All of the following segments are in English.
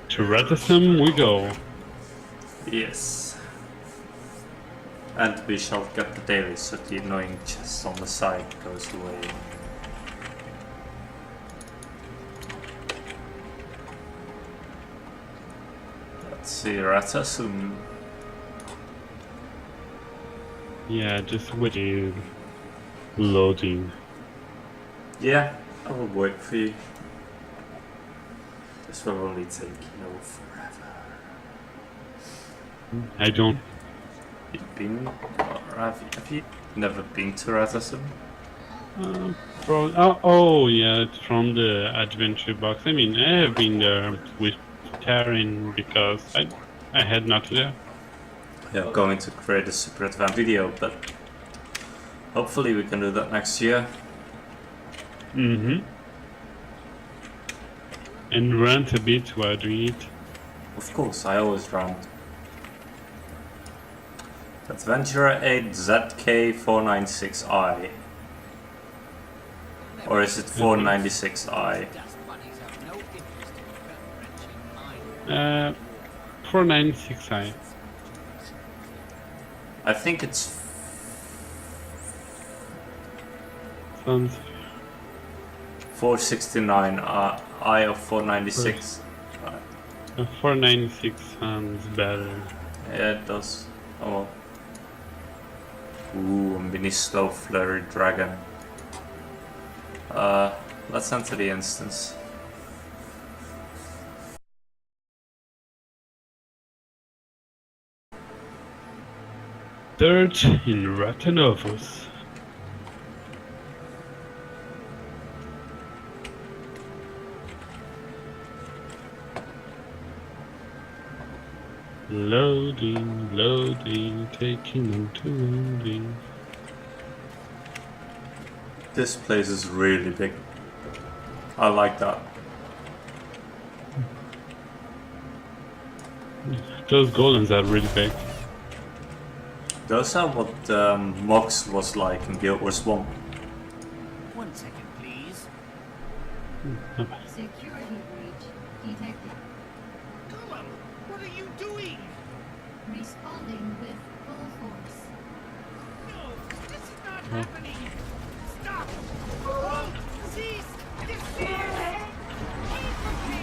To Ratasum we go. Yes. And we shall get the daily so the annoying chest on the side goes away. Let's see, Ratasum. Yeah, just waiting. Loading. Yeah, I will wait for you. This will only take, forever. I don't. You've been, or have you never been to Ratasum? Oh yeah, it's from the adventure box. I mean, I have been there with Taryn because I had not there. We are going to create a super advanced video, but hopefully we can do that next year. And rant a bit while doing it. Of course, I always rant. Adventurer 8 ZK496I. Or is it 496I? 496i. I think it's Sounds 469 I or 496. 496 sounds better. Yeah, it does. Oh well. Ooh, a mini slow flurry dragon. Let's enter the instance. Third in Rata Novus. Loading, loading, taking them to loading. This place is really big. I like that. Those golems are really big. Those are what Mox was like in Guildwars 1. 1 second, please. Security breach detected. Come on, what are you doing? Responding with full force. No, this is not happening. Stop! Hold! Cease! Desist! Wait for me!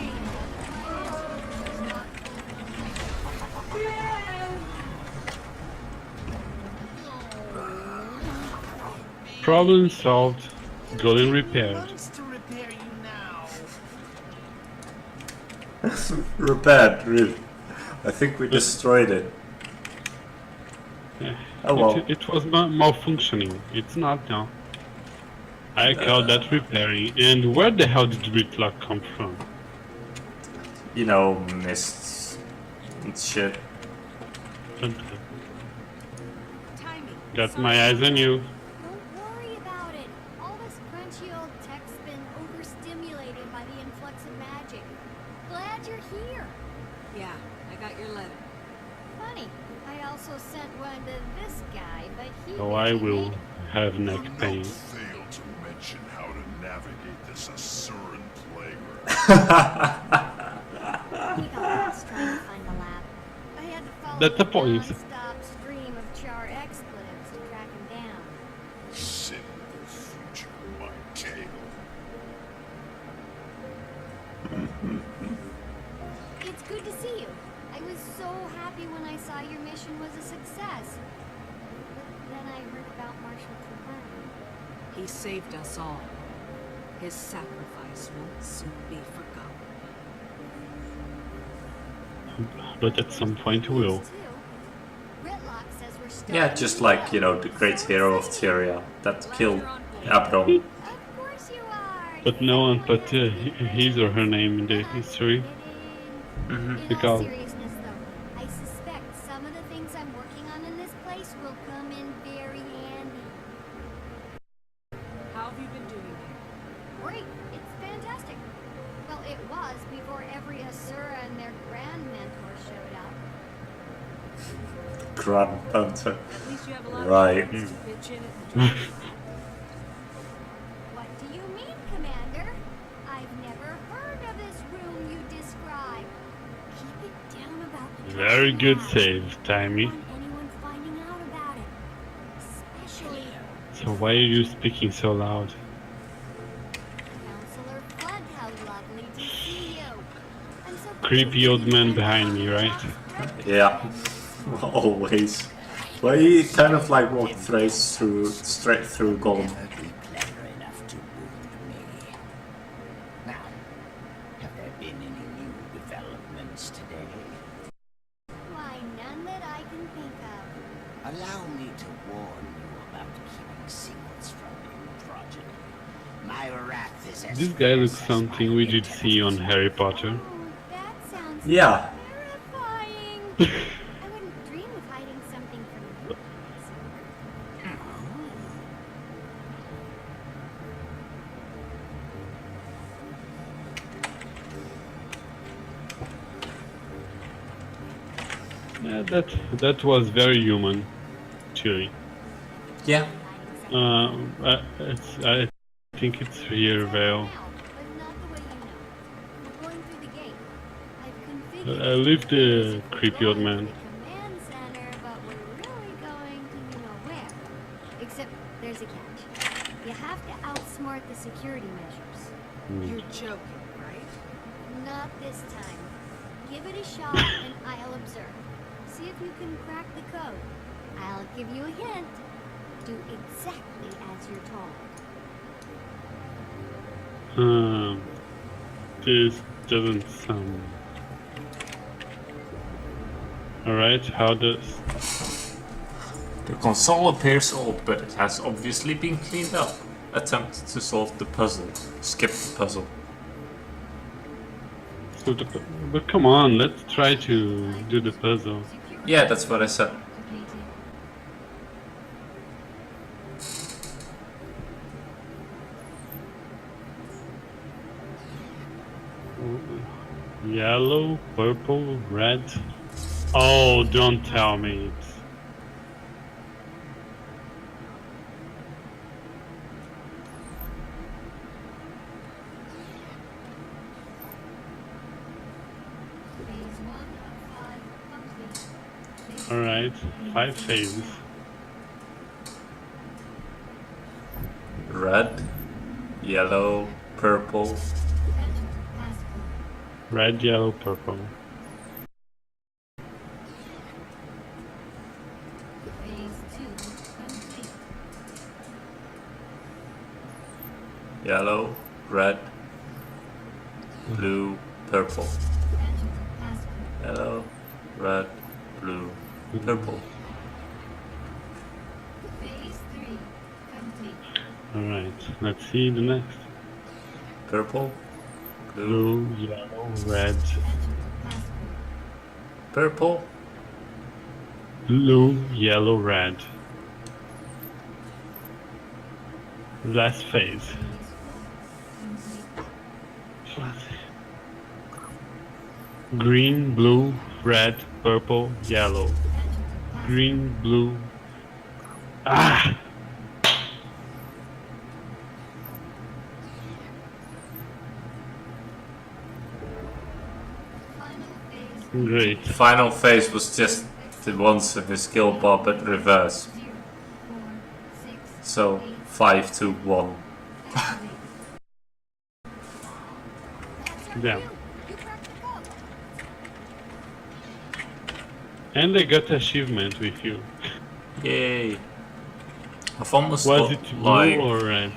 Problem solved. Golem repaired. Wants to repair you now. Repaired, really. I think we destroyed it. Yeah. Oh well. It was malfunctioning. It's not now. I call that repairing. And where the hell did Gridlock come from? You know, mists and shit. Taimi, Got my eyes on you. don't worry about it. All this crunchy old tech's been overstimulated by the influx of magic. Glad you're here. Yeah, I got your letter. Funny, I also sent one to this guy, but he Oh, I didn't will make it. have neck pain. Fail to mention how to navigate this Asuran playground. He got lost trying to find the lab. I had to follow That's the a point. non-stop stream of char expletives to track him down. Sin the future, my tale. It's good to see you. I was so happy when I saw your mission was a success. But then I heard about Marshal Trevor. He saved us all. His sacrifice won't soon be forgotten. But at some point we will. Ritlock says we're still Yeah, just like, the great hero of Tyria that killed Abdon. Of course you are. But no one put his or her name in the history. Mm-hmm. In all Because seriousness, though, I suspect some of the things I'm working on in this place will come in very handy. How have you been doing here? Great, it's fantastic. Well, it was before every Asura and their grand mentor showed up. Grand Hunter. At least you have a lot Right. of friends to pitch in at the job. What do you mean, Commander? I've never heard of this room you describe. Very good save, Taimi. want anyone finding out about it. Especially So why are you speaking so loud? Counselor Flood. How lovely to see you. I'm so Creepy old man behind me, right? Yeah, always. Well, he kind of like walked straight through gold. Never be clever enough to wound me. Now, have there been any new developments today? Why, none that I can think of. Allow me to warn you about keeping secrets from your progeny. My wrath is as This guy looks fierce as something my we did see on Harry Potter. Oh, that sounds Yeah. terrifying. I wouldn't dream of hiding something from you. Yeah, that was very human, actually. Yeah. I think it's here, Vayle. But not the way you know. We're going through the gate. I've configured I leave the creepy old man. the command center, but we're really going to you know where. Except there's a catch. You have to outsmart the security measures. You're joking, right? Not this time. Give it a shot and I'll observe. See if you can crack the code. I'll give you a hint. Do exactly as you're told. This doesn't sound... Alright, how does... The console appears old, but it has obviously been cleaned up. Attempt to solve the puzzle. Skip the puzzle. So but come on, let's try to do the puzzle. Yeah, that's what I said. Yellow, purple, red. Oh, don't tell me it's... Alright, 5 phases. Red, yellow, purple. Red, yellow, purple. Yellow, red, blue, purple. Yellow, red, blue, purple. Alright, let's see the next. Purple, blue, Blue, yellow, red. purple, Blue, yellow, red. Last phase. Green, blue, red, purple, yellow. Green, blue. Ah! Great. Final phase was just the ones with the skill bar but reverse. So 5, 2, 1. Yeah. And I got achievement with you. Yay. I've almost Was got, it blue like, or red?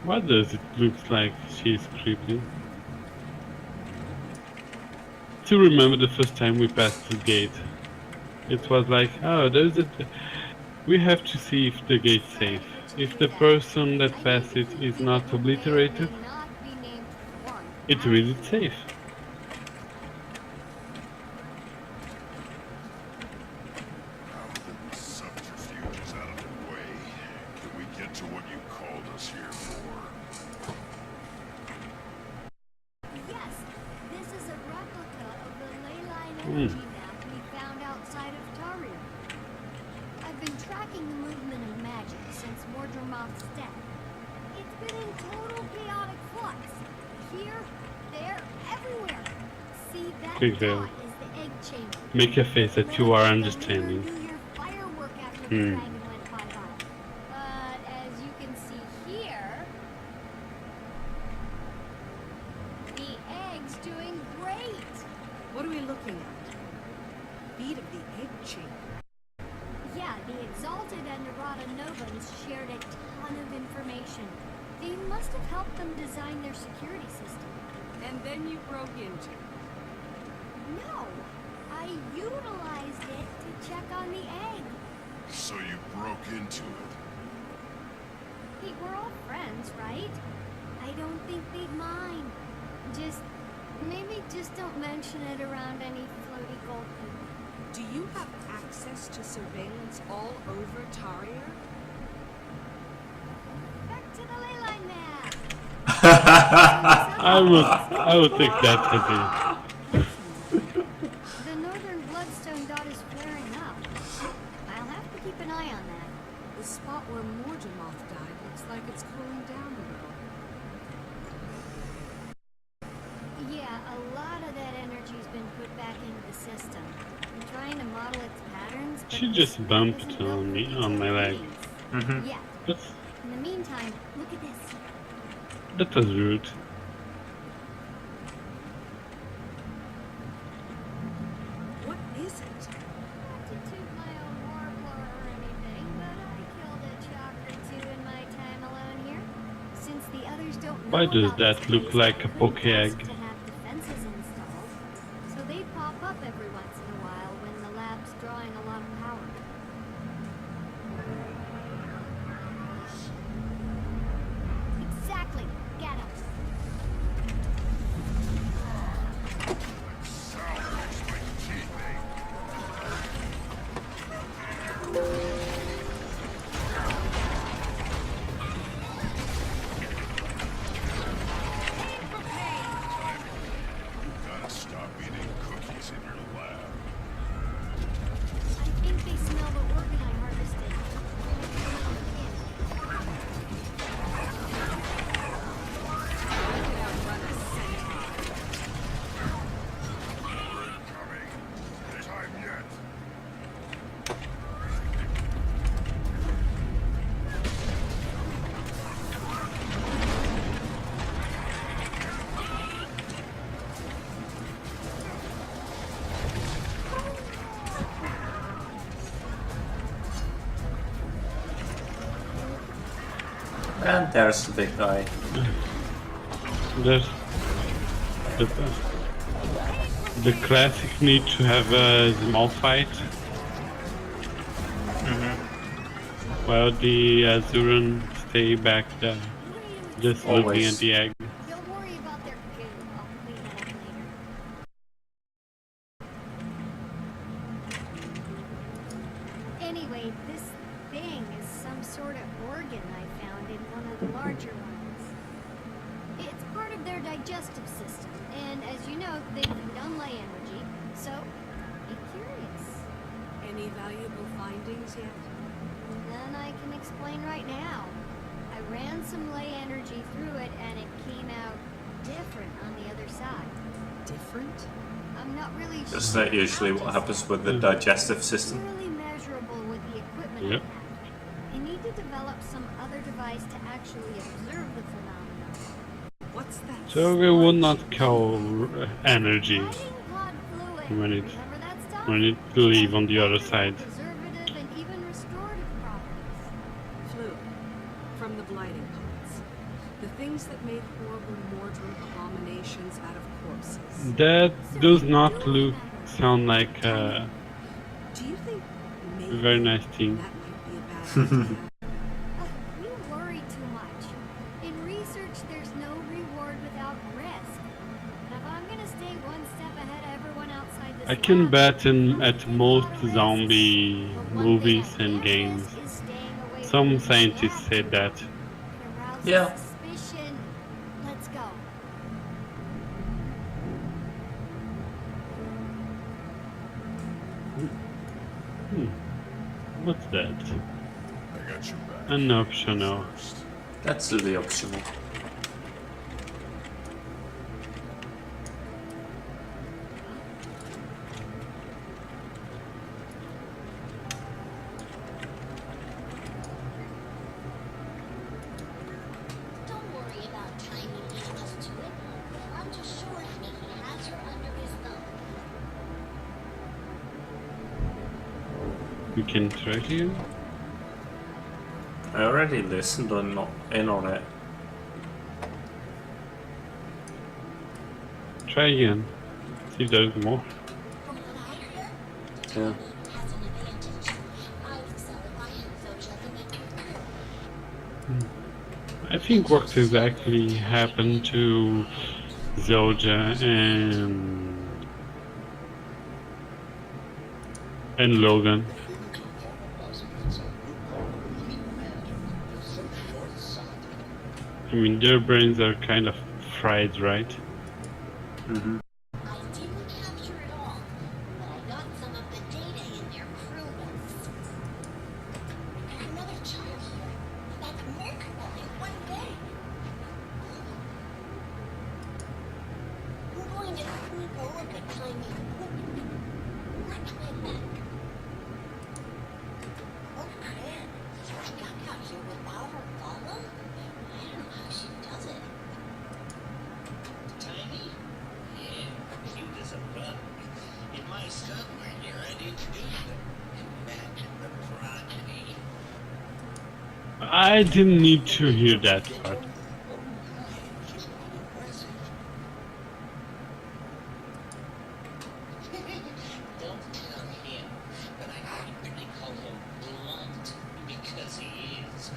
What does it look like she's creepy? To remember the first time we passed the gate. It was like, oh, there's a... We have to see if the gate's safe. If the person that passed it is not obliterated, it means it's safe. Now that the subterfuge is out of the way, can we get to what you called us here for? Yes, this is a replica of the ley line energy map we found outside of Tarim. I've been tracking the movement of magic since Mordremoth's death. It's been in total chaotic quick Vayle. is the egg chamber. Make a face that you are understanding. Do your firework after the Hmm. dragon went bye-bye. But as you can see here, the egg's doing great. What are we looking at? Feet of the egg chamber. Yeah, the Exalted and the Rata Novus shared a ton of information. They must have helped them design their security system. And then you broke into it. No, I utilized it to check on the egg. So you broke into it. Hey, we're all friends, right? I don't think they'd mind. Maybe just don't mention it around any floaty gold people. Do you have access to surveillance all over Taria? Back to the ley line map. I would think that heavy. The northern bloodstone dot is flaring up. I'll have to keep an eye on that. The spot where Morgemoth died looks like it's cooling down a little. Yeah, a lot of that energy's been put back into the system. I'm trying to model its patterns, but She just the bumped isn't built on for me detailed on my leg. readings. Yeah. That's, In the meantime, look at this. that was rude. What is it? Not to toot my own warbler or anything, but I killed a chalk or two in my time alone here. Since the others don't know Why does about that this look place, like I a couldn't poke ask egg? to have defenses installed. So they pop up every once in a while when the lab's drawing a lot of power. Exactly. Get 'em. Sounds like teammate. You gotta stop eating cookies in your lab. I think they smell the organ I harvested. Incoming. Time yet. And there's the big guy. There's the classic need to have a small fight. While the Azuran stay back there, just looking Always. at the egg. Don't worry about their goo. I'll clean that up later. Anyway, this thing is some sort of organ I found in one of the larger ones. It's part of their digestive system, and as you know, they feed on ley energy, so be curious. Any valuable findings yet? None I can explain right now. I ran some ley energy through it, and it came out different on the other side. Different? I'm not really sure. That's not usually what happens with the digestive system. Clearly measurable with the equipment Yep. I have. They need to develop some other device to actually observe the phenomenon. What's that? So we would not call energy Hiding pod fluid. when it Remember that stuff? when it leave on the other side. Preservative and even restorative properties. Fluid. From the blighting pods. The things that made horrible Mordrum abominations out of corpses. That does not look sound like a Do you think maybe very nice thing. that might be a bad idea? You worry too much. In research, there's no reward without risk. And if I'm gonna stay one step ahead of everyone outside this I can lab, bet I'm at taking most more risks. zombie But one thing movies I and can't games, risk is staying away from some the scientists reactor. said that. It arouses Yeah. suspicion. Let's go. What's that? I got your back. An optional. First. That's really optional. We can try again. I already listened in on it. Try again. See if there's more. From what I hear, Yeah. Taimi has an advantage. I've celebrated Zoja. I think what exactly happened to Zoja and Logan. I mean, their brains are kind of fried, right? Mm-hmm. I didn't capture it all, but I got some of the data in their crew notes. We got another child here. That's remarkable in one day. I'm going to sneak a look at Taimi. Watch my back. Oh man, I got out here without her follow? I don't know how she does it. Taimi? Yeah, you as a bug. In my son when you're ready to be imagine the progeny. I didn't need to hear that part. Don't tell him, but I frequently call him blunt because he is.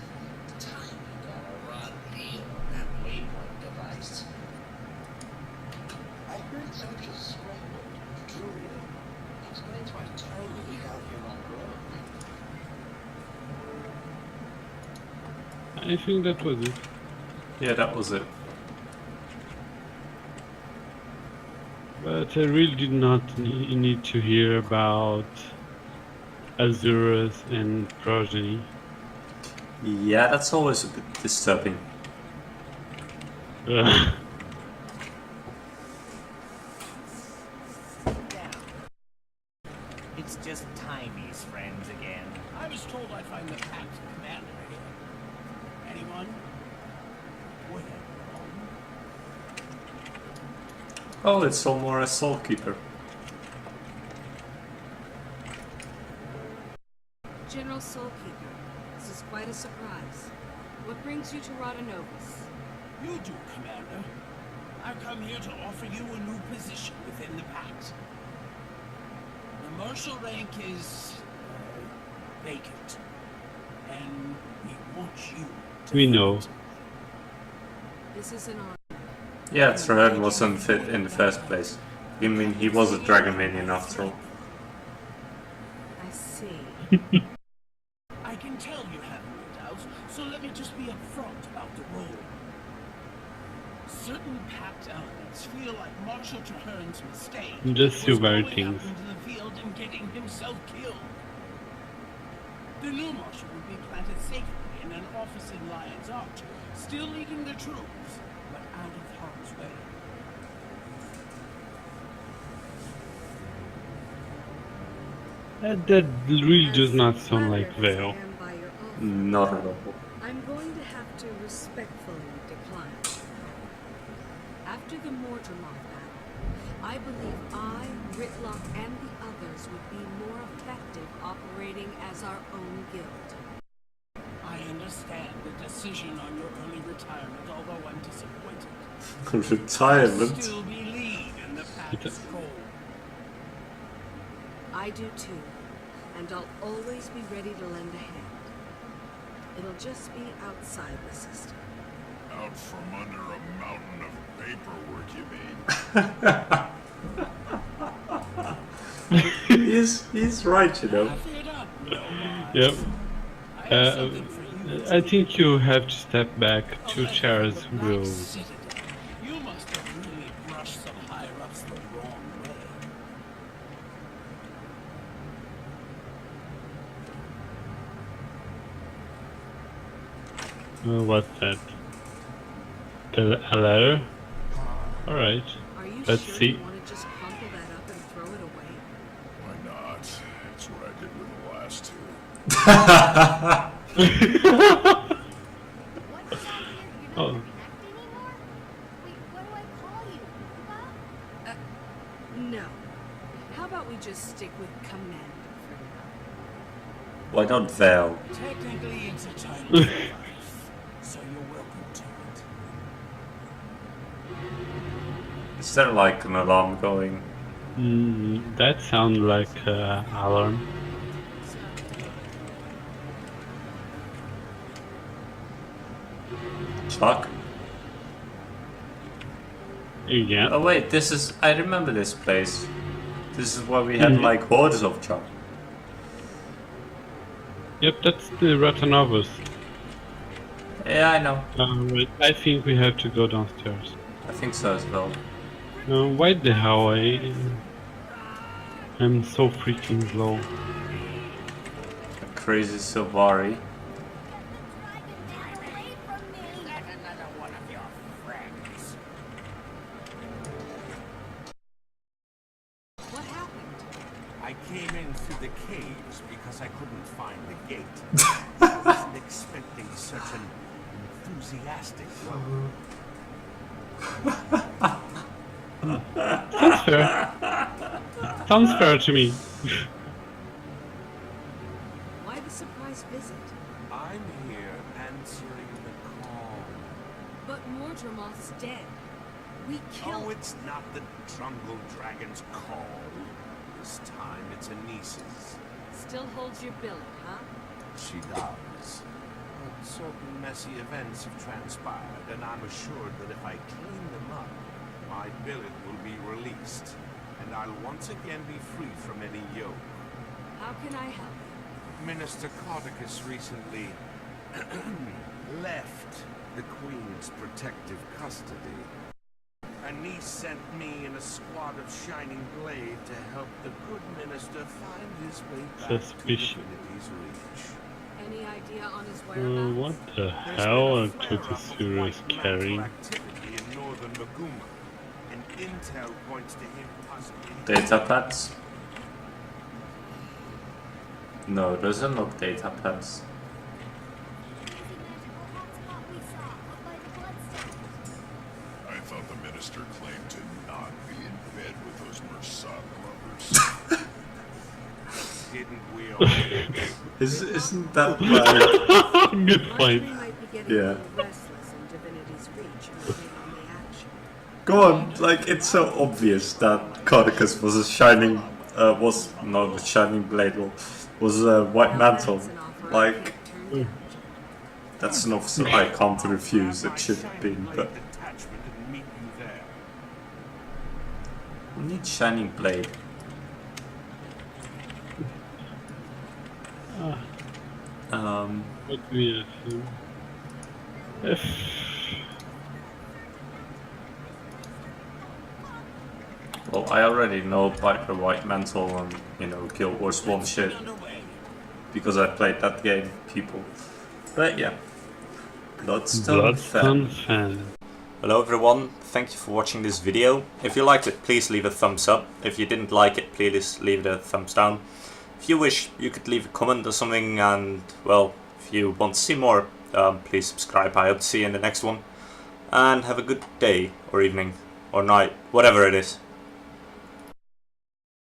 Time got a raw deal on that waypoint device. I heard Zoja scrambled. Julia. Explains why Taimi out here on the road. I think that was it. Yeah, that was it. But I really did not need to hear about Azurus and Progeny. Yeah, that's always a bit disturbing. Ugh. It's just Taimi's friends again. I was told I'd find the Pact commander here. Anyone? Where? Oh, it's somewhere a Soulkeeper. General Soulkeeper, this is quite a surprise. What brings you to Rata Novus? You do, Commander. I've come here to offer you a new position within the Pact. The marshal rank is vacant, and we want you to We fill know. it. This is an honor. Yeah, Traherne wasn't fit in the first place. I mean, he was a Dragon Minion after all. I see. I can tell you have no doubts, so let me just be upfront about the role. Certain Pact elements feel like Marshal Traherne's mistake Just was silver going things. out into the field and getting himself killed. The new Marshal would be planted safely in an office in Lion's Arch, still leading the troops, but out of harm's way. That really does As not sound like flattered as I Vayle. am by your offer, Not at all. I'm going to have to respectfully decline. After the Mordremoth battle, I believe I, Ritlock, and the others would be more effective operating as our own guild. I understand the decision on your early retirement, although I'm disappointed. Retirement? Still believe in the Pact's goal. I do too, and I'll always be ready to lend a hand. It'll just be outside the system. Out from under a mountain of paperwork, you mean? He's right, you know. Laugh it up, no Yep. eyes. I have something for you. I think you have to step back A 2 letter chairs from the Black row. Citadel. You must have really brushed some higher-ups the wrong way. What's that? A letter? Alright. Are you Let's sure see. you want to just crumple that up and throw it away? Why not? It's what I did with the last two. What's that here? You're not Oh. connect anymore? Wait, what do I call you? Uba? No. How about we just stick with Commander for now? Why not Vayle? Technically, it's a child life, so you're welcome to it. Is there like an alarm going? That sounds like alarm. Chuck? Yeah. Oh wait, this is... I remember this place. This is where we had like hordes of Chuck. Yep, that's the Rata Novus. Yeah, I know. Right, I think we have to go downstairs. I think so as well. Why the hell I'm so freaking slow. A crazy Sylvari. Another one of your friends. What happened? I came in through the caves because I couldn't find the gate. I wasn't expecting such an enthusiastic welcome. Sounds fair. Sounds fair to me. Why the surprise visit? I'm here answering the call. But Mordramoth's dead. We Oh, killed... it's not the Drungle Dragon's call. This time it's Anissa's. Still holds your billet, huh? She does. But certain messy events have transpired, and I'm assured that if I clean them up, my billet will be released, and I'll once again be free from any yoke. How can I help? Minister Codicus recently left the Queen's protective custody. Anise sent me and a squad of Shining Blade to help the good minister find his way back Suspicious. to Divinity's Reach. Any idea on his whereabouts? What the There's hell been a are flare-up the of serious white mantle carrying? activity in northern Maguma, and intel points to him possibly... Data pads? No, those are not data pads. I thought the minister claimed to not be in bed with those Mersat lovers. Didn't we all? Isn't that like... Good Marjorie point. might be getting Yeah. a little restless in Divinity's Reach and waiting on the action. Go on, like it's so obvious that Codicus was a shining... was not a shining blade, was a white mantle. That's an offer I Like, can't turn down. that's an officer I can't refuse, it should have been, but... Detachment and meet you there. We need shining blade. What do we have? Well, I already know Piper White Mantle and, you know, Guildwars 1 shit. Because I played that game, people. But yeah. Bloodstone Fan. Hello everyone, thank you for watching this video. If you liked it, please leave a thumbs up. If you didn't like it, please leave it a thumbs down. If you wish, you could leave a comment or something, and well, if you want to see more, please subscribe. I hope to see you in the next one. And have a good day, or evening, or night, whatever it is.